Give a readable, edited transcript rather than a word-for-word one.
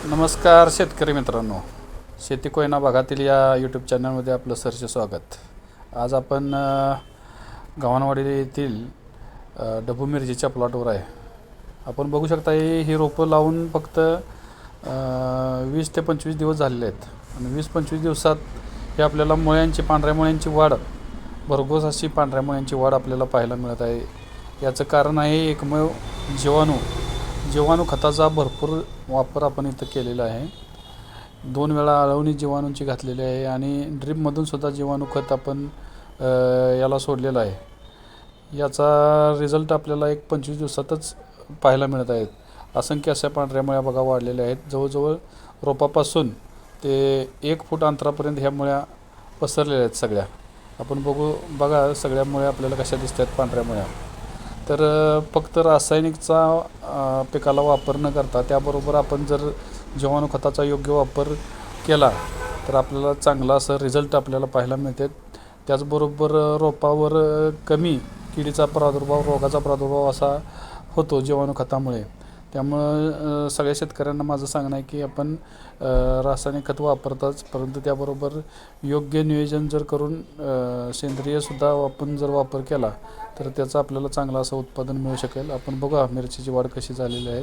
नमस्कार शेतकरी मित्रांनो, शेती कोयना भागातील या यूट्यूब चॅनलमध्ये आपलं सहर्ष स्वागत. आज आपण गव्हाणवाडी येथील डबू मिरचीच्या प्लॉटवर आहे. आपण बघू शकता ही रोपं लावून फक्त 20 ते 25 दिवस झालेले आहेत आणि 20-25 दिवसात हे आपल्याला मुळ्यांची, पांढऱ्या मुळ्यांची वाढ, भरघोस अशी पांढऱ्या मुळ्यांची वाढ आपल्याला पाहायला मिळत आहे. याचं कारण आहे एकमेव जीवाणू खताचा भरपूर वापर आपण इथं केलेला आहे. 2 वेळा आळवणी जीवाणूंची घातलेली आहे आणि ड्रीपमधून सुद्धा जीवाणू खत आपण याला सोडलेलं आहे. याचा रिझल्ट आपल्याला 25 दिवसातच पाहायला मिळत आहेत. असंख्य अशा पांढऱ्या मुळ्या बघा वाढलेल्या आहेत. जवळजवळ रोपापासून ते 1 फूट अंतरापर्यंत ह्या मुळ्या पसरलेल्या आहेत सगळ्या. आपण बघा सगळ्या मुळ्या आपल्याला कशा दिसत आहेत पांढऱ्या मुळ्या. तर फक्त रासायनिकचा पिकाला वापर न करता त्याबरोबर आपण जर जीवाणू खताचा योग्य वापर केला तर आपल्याला चांगला असं रिझल्ट आपल्याला पाहायला मिळते. त्याचबरोबर रोपावर कमी किडीचा प्रादुर्भाव, रोगाचा प्रादुर्भाव असा होतो जीवाणू खतामुळे. त्यामुळं सगळ्या शेतकऱ्यांना माझं सांगणं आहे की आपण रासायनिक खत वापरताच, परंतु त्याबरोबर योग्य नियोजन जर करून सेंद्रियसुद्धा आपण जर वापर केला तर त्याचं आपल्याला चांगलं असं उत्पादन मिळू शकेल. आपण बघा मिरचीची वाढ कशी झालेली आहे.